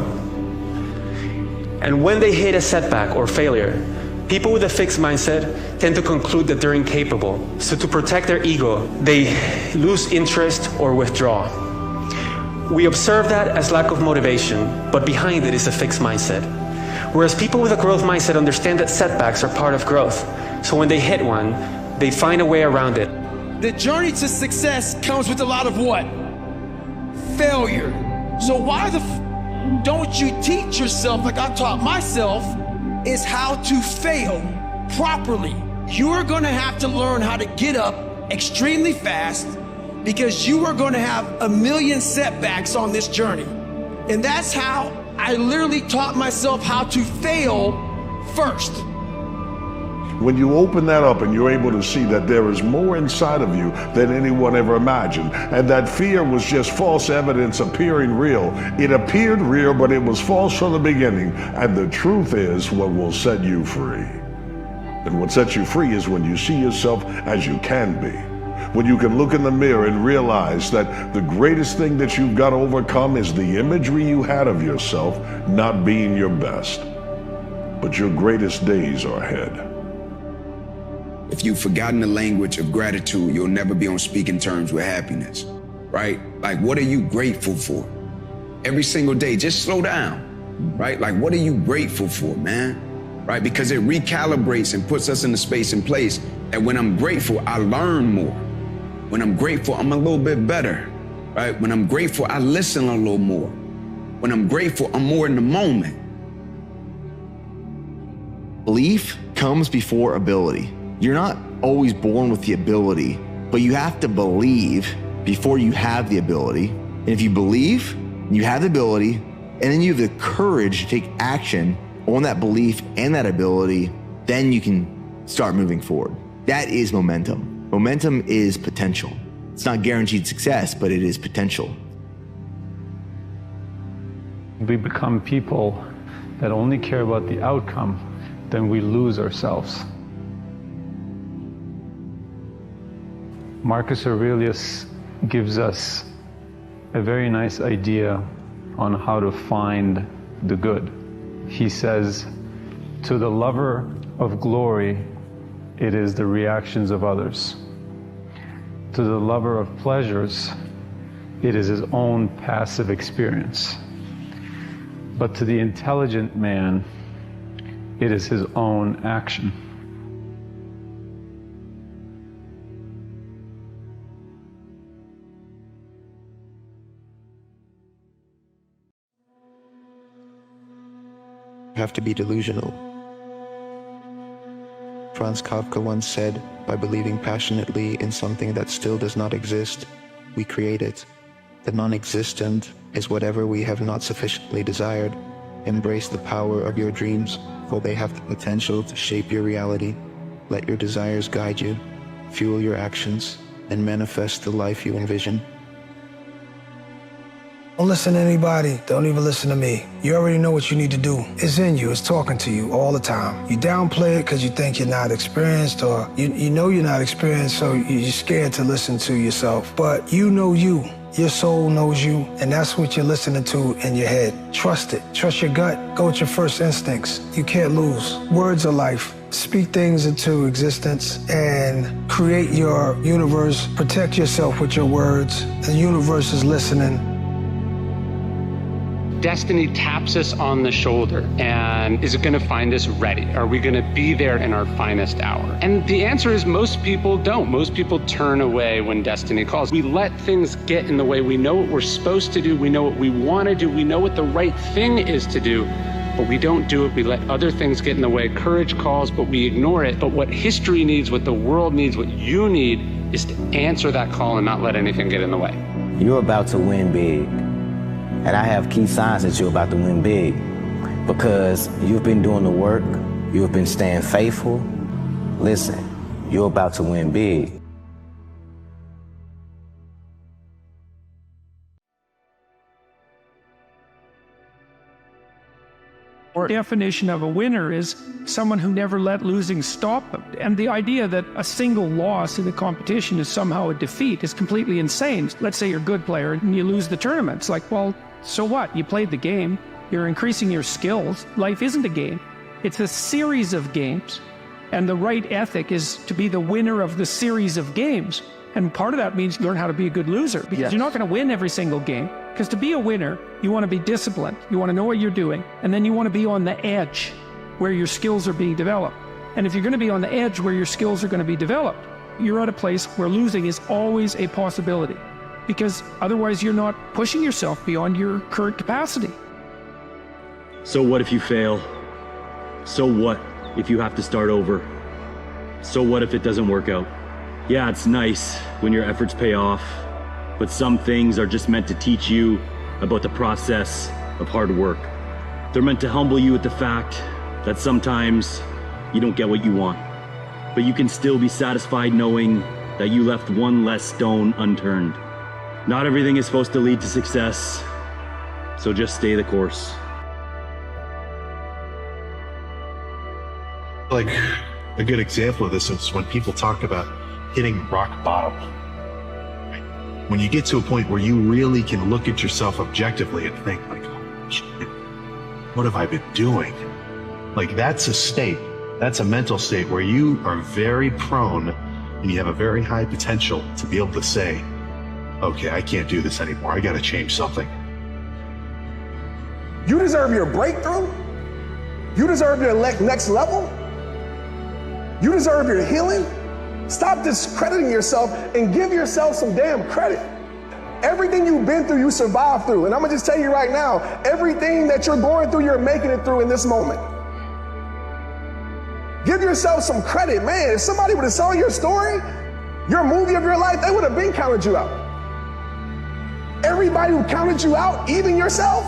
And when they hit a setback or failure, people with a fixed mindset tend to conclude that they're incapable. So to protect their ego, they lose interest or withdraw. We observe that as lack of motivation, but behind it is a fixed mindset. Whereas people with a growth mindset understand that setbacks are part of growth. So when they hit one, they find a way around it. The journey to success comes with a lot of what? Failure. So why don't you teach yourself, like I taught myself, is how to fail properly. You're gonna have to learn how to get up extremely fast because you are gonna have a million setbacks on this journey. And that's how I literally taught myself how to fail first. When you open that up and you're able to see that there is more inside of you than anyone ever imagined, and that fear was just false evidence appearing real. It appeared real, but it was false from the beginning. And the truth is what will set you free. And what sets you free is when you see yourself as you can be. When you can look in the mirror and realize that the greatest thing that you've got to overcome is the imagery you had of yourself not being your best. But your greatest days are ahead. If you've forgotten the language of gratitude, you'll never be on speaking terms with happiness, right? Like, what are you grateful for? Every single day, just slow down, right? Like, what are you grateful for, man? Right? Because it recalibrates and puts us in the space and place that when I'm grateful, I learn more. When I'm grateful, I'm a little bit better, right? When I'm grateful, I listen a little more. When I'm grateful, I'm more in the moment. Belief comes before ability. You're not always born with the ability, but you have to believe before you have the ability. And if you believe, you have the ability, and then you have the courage to take action on that belief and that ability, then you can start moving forward. That is momentum. Momentum is potential. It's not guaranteed success, but it is potential. We become people that only care about the outcome, then we lose ourselves. Marcus Aurelius gives us a very nice idea on how to find the good. He says, to the lover of glory, it is the reactions of others. To the lover of pleasures, it is his own passive experience. But to the intelligent man, it is his own action. Have to be delusional. Franz Kafka once said, by believing passionately in something that still does not exist, we create it. The non-existent is whatever we have not sufficiently desired. Embrace the power of your dreams, for they have the potential to shape your reality. Let your desires guide you, fuel your actions, and manifest the life you envision. Don't listen to anybody. Don't even listen to me. You already know what you need to do. It's in you. It's talking to you all the time. You downplay it because you think you're not experienced, or you know you're not experienced, so you're scared to listen to yourself. But you know you. Your soul knows you, and that's what you're listening to in your head. Trust it. Trust your gut. Go with your first instincts. You can't lose. Words are life. Speak things into existence and create your universe. Protect yourself with your words. The universe is listening. Destiny taps us on the shoulder and is it going to find us ready? Are we going to be there in our finest hour? And the answer is most people don't. Most people turn away when destiny calls. We let things get in the way. We know what we're supposed to do. We know what we want to do. We know what the right thing is to do, but we don't do it. We let other things get in the way. Courage calls, but we ignore it. But what history needs, what the world needs, what you need is to answer that call and not let anything get in the way. You're about to win big. And I have key signs that you're about to win big because you've been doing the work, you've been staying faithful. Listen, you're about to win big. Our definition of a winner is someone who never let losing stop them. And the idea that a single loss in the competition is somehow a defeat is completely insane. Let's say you're a good player and you lose the tournament. It's like, well, so what? You played the game. You're increasing your skills. Life isn't a game. It's a series of games. And the right ethic is to be the winner of the series of games. And part of that means learn how to be a good loser, because you're not going to win every single game. Because to be a winner, you want to be disciplined, you want to know what you're doing, and then you want to be on the edge where your skills are being developed. And if you're going to be on the edge where your skills are going to be developed, you're at a place where losing is always a possibility, because otherwise you're not pushing yourself beyond your current capacity. So what if you fail? So what if you have to start over? So what if it doesn't work out? Yeah, it's nice when your efforts pay off, but some things are just meant to teach you about the process of hard work. They're meant to humble you with the fact that sometimes you don't get what you want, but you can still be satisfied knowing that you left one less stone unturned. Not everything is supposed to lead to success, so just stay the course. Like a good example of this is when people talk about hitting rock bottom. When you get to a point where you really can look at yourself objectively and think like, oh, shit, what have I been doing? Like that's a state, that's a mental state where you are very prone and you have a very high potential to be able to say, okay, I can't do this anymore. I got to change something. You deserve your breakthrough. You deserve your next level. You deserve your healing. Stop discrediting yourself and give yourself some damn credit. Everything you've been through, you survived through. And I'm gonna just tell you right now, everything that you're going through, you're making it through in this moment. Give yourself some credit, man. If somebody would have saw your story, your movie of your life, they would have been counted you out. Everybody who counted you out, even yourself,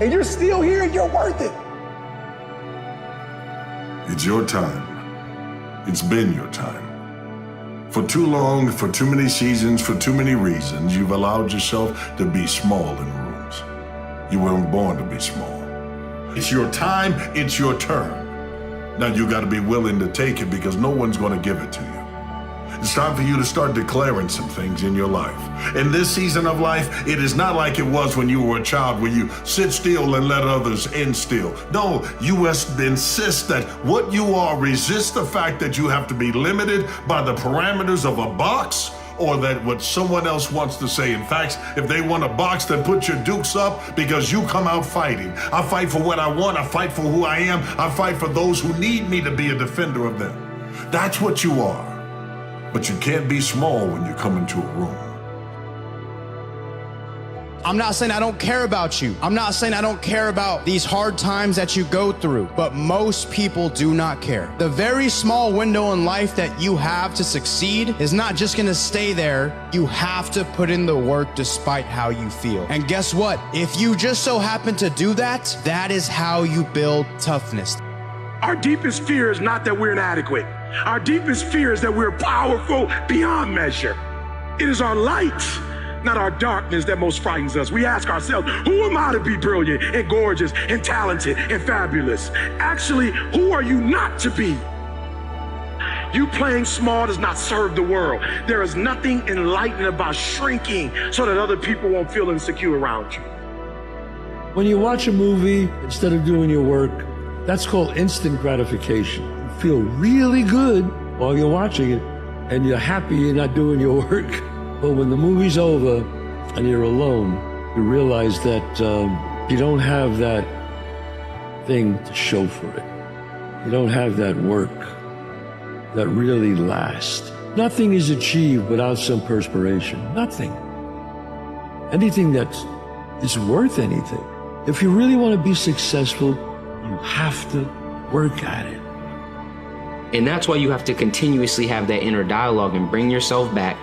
and you're still here, you're worth it. It's your time. It's been your time. For too long, for too many seasons, for too many reasons, you've allowed yourself to be small in rooms. You weren't born to be small. It's your time, it's your turn. Now you gotta be willing to take it because no one's gonna give it to you. It's time for you to start declaring some things in your life. In this season of life, it is not like it was when you were a child where you sit still and let others in still. No, you must insist that what you are resists the fact that you have to be limited by the parameters of a box or that what someone else wants to say. In fact, if they want a box, then put your dukes up because you come out fighting. I fight for what I want. I fight for who I am. I fight for those who need me to be a defender of them. That's what you are. But you can't be small when you come into a room. I'm not saying I don't care about you. I'm not saying I don't care about these hard times that you go through, but most people do not care. The very small window in life that you have to succeed is not just gonna stay there. You have to put in the work despite how you feel. And guess what? If you just so happen to do that, that is how you build toughness. Our deepest fear is not that we're inadequate. Our deepest fear is that we're powerful beyond measure. It is our light, not our darkness, that most frightens us. We ask ourselves, who am I to be brilliant and gorgeous and talented and fabulous? Actually, who are you not to be? You playing small does not serve the world. There is nothing enlightening about shrinking so that other people won't feel insecure around you. When you watch a movie instead of doing your work, that's called instant gratification. You feel really good while you're watching it, and you're happy you're not doing your work. But when the movie's over and you're alone, you realize that you don't have that thing to show for it. You don't have that work that really lasts. Nothing is achieved without some perspiration. Nothing. Anything that is worth anything. If you really want to be successful, you have to work at it. And that's why you have to continuously have that inner dialogue and bring yourself back,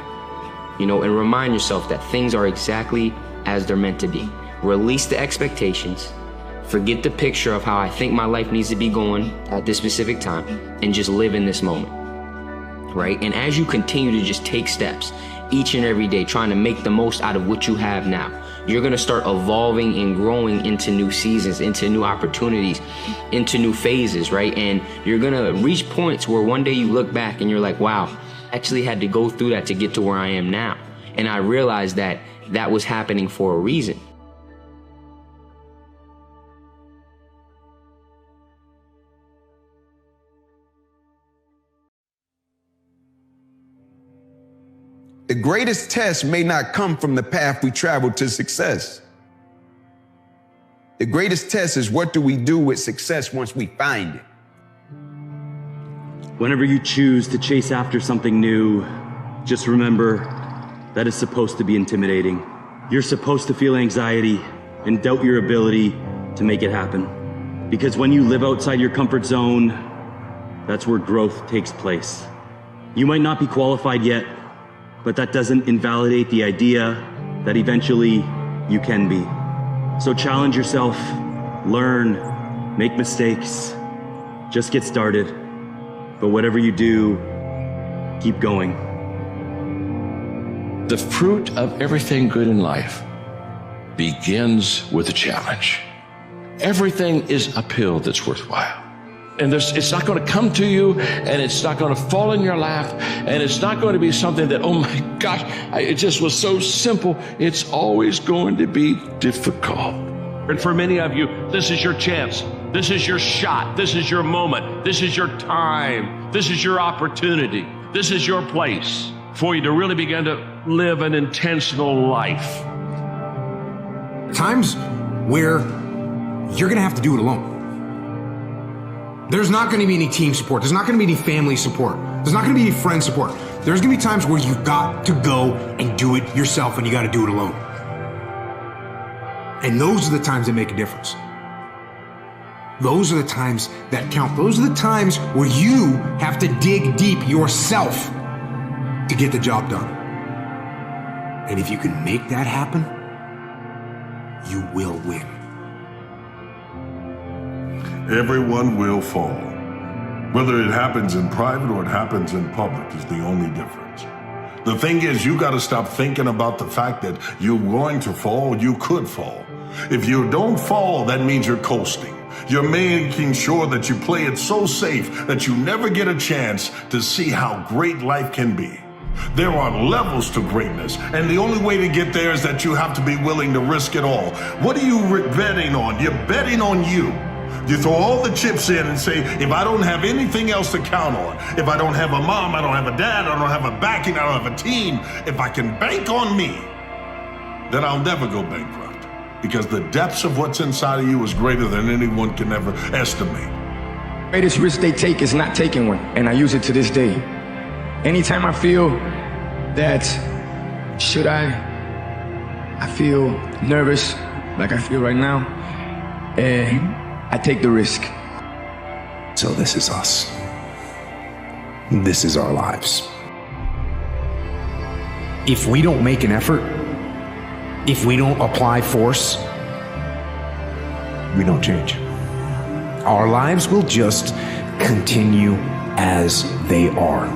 and remind yourself that things are exactly as they're meant to be. Release the expectations, forget the picture of how I think my life needs to be going at this specific time, and just live in this moment, right? And as you continue to just take steps each and every day, trying to make the most out of what you have now, you're gonna start evolving and growing into new seasons, into new opportunities, into new phases, right? And you're gonna reach points where one day you look back and you're like, wow, I actually had to go through that to get to where I am now. And I realized that that was happening for a reason. The greatest test may not come from the path we travel to success. The greatest test is, what do we do with success once we find it? Whenever you choose to chase after something new, just remember that it's supposed to be intimidating. You're supposed to feel anxiety and doubt your ability to make it happen. Because when you live outside your comfort zone, that's where growth takes place. You might not be qualified yet, but that doesn't invalidate the idea that eventually you can be. So challenge yourself, learn, make mistakes, just get started. But whatever you do, keep going. The fruit of everything good in life begins with a challenge. Everything is uphill that's worthwhile. And it's not going to come to you, and it's not going to fall in your lap, and it's not going to be something that, oh my gosh, it just was so simple. It's always going to be difficult. And for many of you, this is your chance. This is your shot. This is your moment. This is your time. This is your opportunity. This is your place for you to really begin to live an intentional life. Times where you're going to have to do it alone. There's not going to be any team support. There's not going to be any family support. There's not going to be any friend support. There's going to be times where you've got to go and do it yourself, and you got to do it alone. And those are the times that make a difference. Those are the times that count. Those are the times where you have to dig deep yourself to get the job done. And if you can make that happen, you will win. Everyone will fall. Whether it happens in private or it happens in public is the only difference. The thing is, you got to stop thinking about the fact that you're going to fall. You could fall. If you don't fall, that means you're coasting. You're making sure that you play it so safe that you never get a chance to see how great life can be. There are levels to greatness, and the only way to get there is that you have to be willing to risk it all. What are you betting on? You're betting on you. You throw all the chips in and say, if I don't have anything else to count on, if I don't have a mom, I don't have a dad, I don't have a backing, I don't have a team, if I can bank on me, then I'll never go bankrupt. Because the depths of what's inside of you is greater than anyone can ever estimate. The greatest risk they take is not taking one, and I use it to this day. Anytime I feel that, I feel nervous, like I feel right now, I take the risk. So this is us. This is our lives. If we don't make an effort, if we don't apply force, we don't change. Our lives will just continue as they are.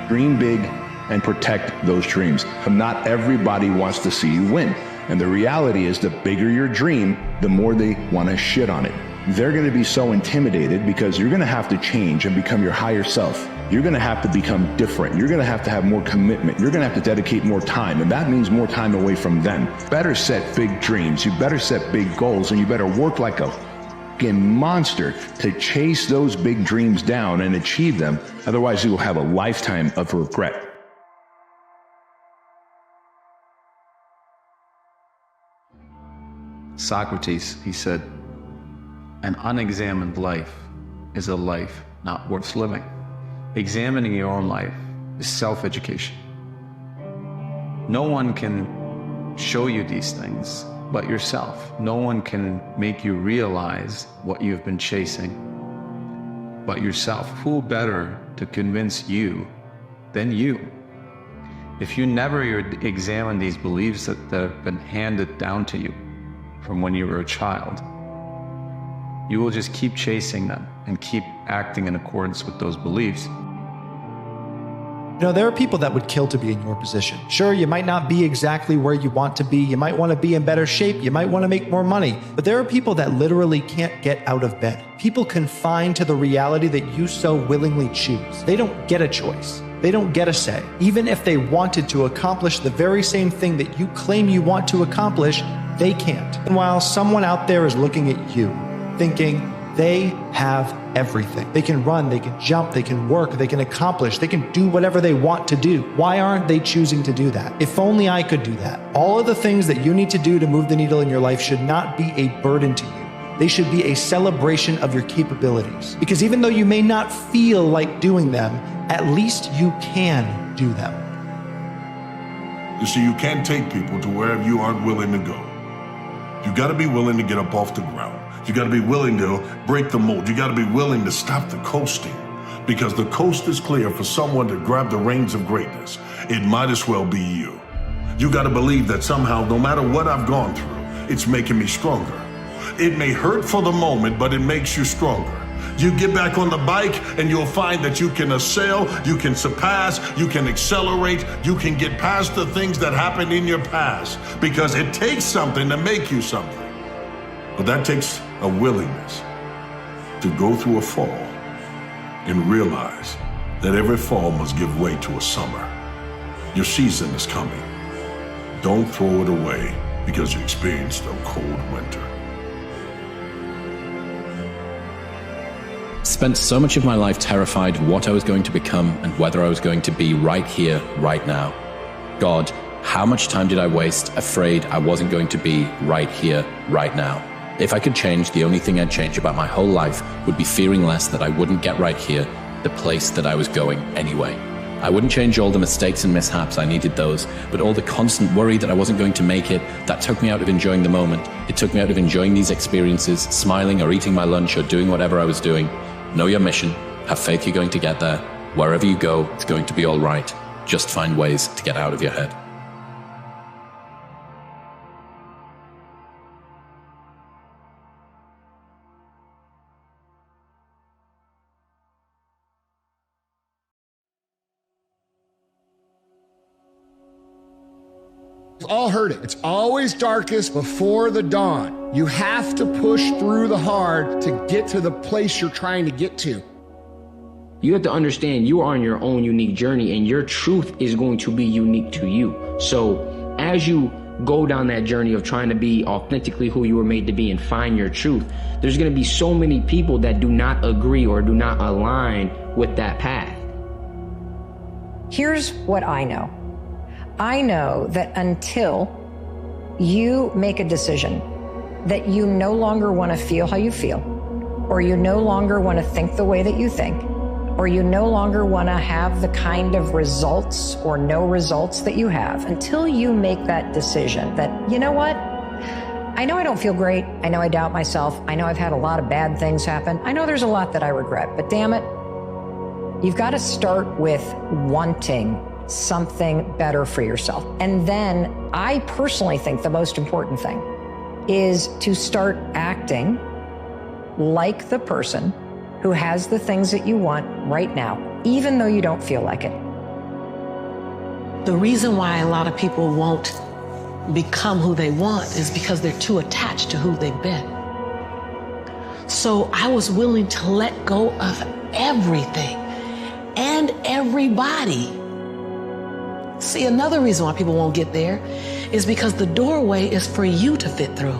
Dream big and protect those dreams. Not everybody wants to see you win. And the reality is, the bigger your dream, the more they want to shit on it. They're going to be so intimidated because you're going to have to change and become your higher self. You're going to have to become different. You're going to have more commitment. You're going to have to dedicate more time, and that means more time away from them. Better set big dreams. You better set big goals, and you better work like a fucking monster to chase those big dreams down and achieve them. Otherwise, you will have a lifetime of regret. Socrates, he said, an unexamined life is a life not worth living. Examining your own life is self-education. No one can show you these things but yourself. No one can make you realize what you've been chasing but yourself. Who better to convince you than you? If you never examine these beliefs that have been handed down to you from when you were a child, you will just keep chasing them and keep acting in accordance with those beliefs. You know, there are people that would kill to be in your position. Sure, you might not be exactly where you want to be. You might want to be in better shape. You might want to make more money. But there are people that literally can't get out of bed. People confined to the reality that you so willingly choose. They don't get a choice. They don't get a say. Even if they wanted to accomplish the very same thing that you claim you want to accomplish, they can't. And while someone out there is looking at you, thinking, They have everything. They can run, they can jump, they can work, they can accomplish, they can do whatever they want to do. Why aren't they choosing to do that? If only I could do that. All of the things that you need to do to move the needle in your life should not be a burden to you. They should be a celebration of your capabilities. Because even though you may not feel like doing them, at least you can do them. You see, you can't take people to wherever you aren't willing to go. You gotta be willing to get up off the ground. You gotta be willing to break the mold. You gotta be willing to stop the coasting. Because the coast is clear for someone to grab the reins of greatness. It might as well be you. You gotta believe that somehow, no matter what I've gone through, it's making me stronger. It may hurt for the moment, but it makes you stronger. You get back on the bike and you'll find that you can assail, you can surpass, you can accelerate, you can get past the things that happened in your past, because it takes something to make you something. But that takes a willingness to go through a fall and realize that every fall must give way to a summer. Your season is coming. Don't throw it away because you experienced a cold winter. Spent so much of my life terrified of what I was going to become and whether I was going to be right here, right now. God, how much time did I waste afraid I wasn't going to be right here, right now? If I could change, the only thing I'd change about my whole life would be fearing less that I wouldn't get right here, the place that I was going anyway. I wouldn't change all the mistakes and mishaps, I needed those, but all the constant worry that I wasn't going to make it, that took me out of enjoying the moment. It took me out of enjoying these experiences, smiling or eating my lunch or doing whatever I was doing. Know your mission, have faith you're going to get there. Wherever you go, it's going to be all right. Just find ways to get out of your head. We've all heard it. It's always darkest before the dawn. You have to push through the hard to get to the place you're trying to get to. You have to understand you are on your own unique journey, and your truth is going to be unique to you. So as you go down that journey of trying to be authentically who you were made to be and find your truth, there's going to be so many people that do not agree or do not align with that path. Here's what I know. I know that until you make a decision that you no longer want to feel how you feel, or you no longer want to think the way that you think, or you no longer want to have the kind of results or no results that you have, until you make that decision that, you know what? I know I don't feel great. I know I doubt myself. I know I've had a lot of bad things happen. I know there's a lot that I regret, but damn it, you've got to start with wanting something better for yourself. And then I personally think the most important thing is to start acting like the person who has the things that you want right now, even though you don't feel like it. The reason why a lot of people won't become who they want is because they're too attached to who they've been. So I was willing to let go of everything and everybody. See, another reason why people won't get there is because the doorway is for you to fit through.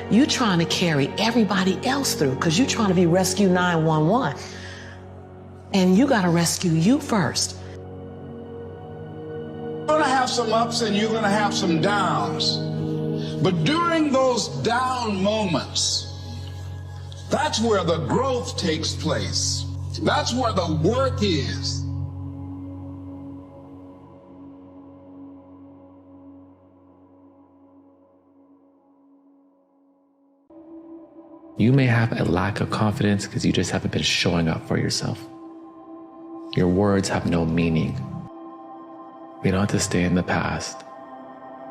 You trying to carry everybody else through because you're trying to be Rescue 911. And you got to rescue you first. You're going to have some ups and you're going to have some downs. But during those down moments, that's where the growth takes place. That's where the work is. You may have a lack of confidence because you just haven't been showing up for yourself. Your words have no meaning. We don't have to stay in the past.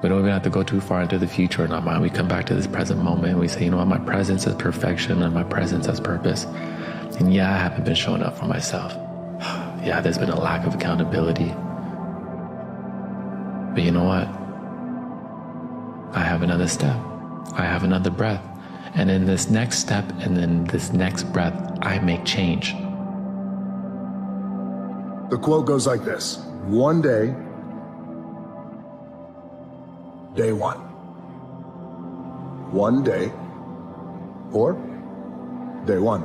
We don't even have to go too far into the future in our mind. We come back to this present moment and we say, you know what, my presence is perfection and my presence has purpose. And yeah, I haven't been showing up for myself. Yeah, there's been a lack of accountability. But you know what? I have another step. I have another breath. And in this next step and in this next breath, I make change. The quote goes like this: one day, day one. One day, or Day one.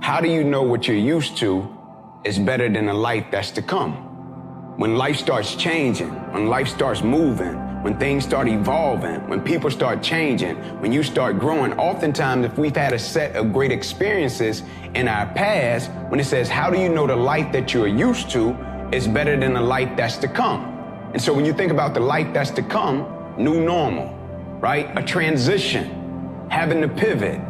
How do you know what you're used to is better than the life that's to come? When life starts changing, when life starts moving, when things start evolving, when people start changing, when you start growing, oftentimes if we've had a set of great experiences in our past, when it says, how do you know the life that you're used to is better than the life that's to come? And so when you think about the life that's to come, new normal, right? A transition, having to pivot,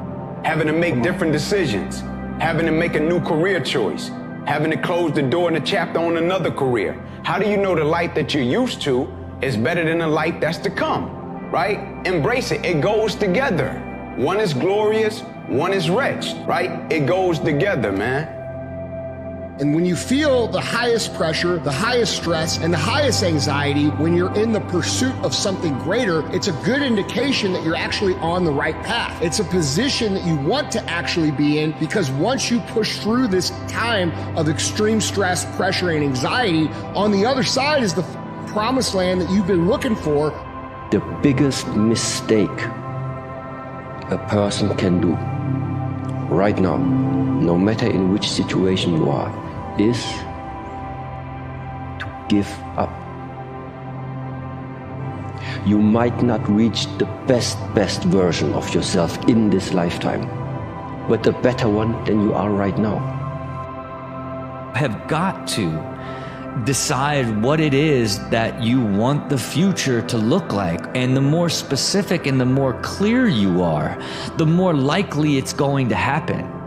having to make different decisions, having to make a new career choice, having to close the door in a chapter on another career. How do you know the life that you're used to is better than the life that's to come, right? Embrace it. It goes together. One is glorious, one is wretched, right? It goes together, man. And when you feel the highest pressure, the highest stress, and the highest anxiety, when you're in the pursuit of something greater, it's a good indication that you're actually on the right path. It's a position that you want to actually be in, because once you push through this time of extreme stress, pressure, and anxiety, on the other side is the promised land that you've been looking for. The biggest mistake a person can do right now, no matter in which situation you are, is to give up. You might not reach the best version of yourself in this lifetime, but a better one than you are right now. Have got to decide what it is that you want the future to look like. And the more specific and the more clear you are, the more likely it's going to happen.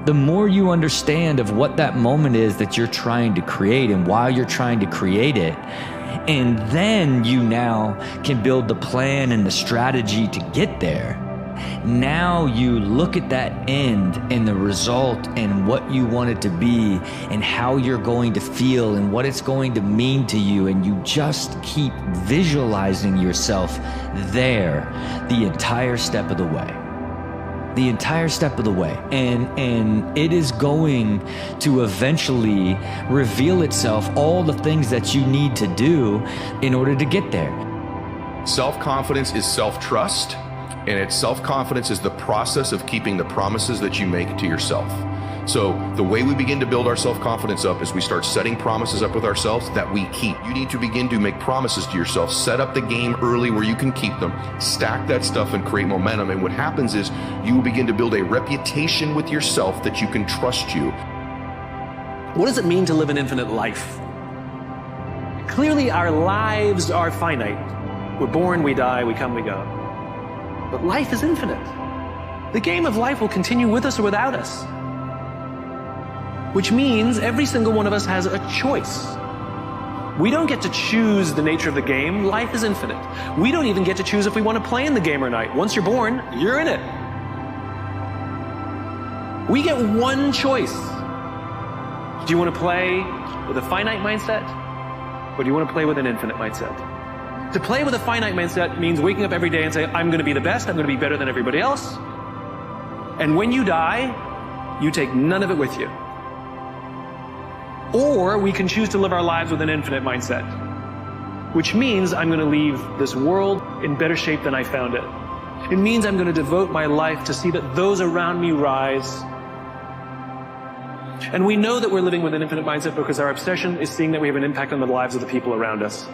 The more you understand of what that moment is that you're trying to create and why you're trying to create it, and then you now can build the plan and the strategy to get there. Now you look at that end and the result and what you want it to be and how you're going to feel and what it's going to mean to you, and you just keep visualizing yourself there the entire step of the way. The entire step of the way. And it is going to eventually reveal itself, all the things that you need to do in order to get there. Self-confidence is self-trust, and self-confidence is the process of keeping the promises that you make to yourself. So the way we begin to build our self-confidence up is we start setting promises up with ourselves that we keep. You need to begin to make promises to yourself, set up the game early where you can keep them, stack that stuff and create momentum. And what happens is you will begin to build a reputation with yourself that you can trust you. What does it mean to live an infinite life? Clearly our lives are finite. We're born, we die, we come, we go. But life is infinite. The game of life will continue with us or without us. Which means every single one of us has a choice. We don't get to choose the nature of the game. Life is infinite. We don't even get to choose if we want to play in the game or not. Once you're born, you're in it. We get one choice. Do you want to play with a finite mindset, or do you want to play with an infinite mindset? To play with a finite mindset means waking up every day and say, I'm going to be the best, I'm going to be better than everybody else. And when you die, you take none of it with you. Or we can choose to live our lives with an infinite mindset, which means I'm going to leave this world in better shape than I found it. It means I'm going to devote my life to see that those around me rise. And we know that we're living with an infinite mindset because our obsession is seeing that we have an impact on the lives of the people around us.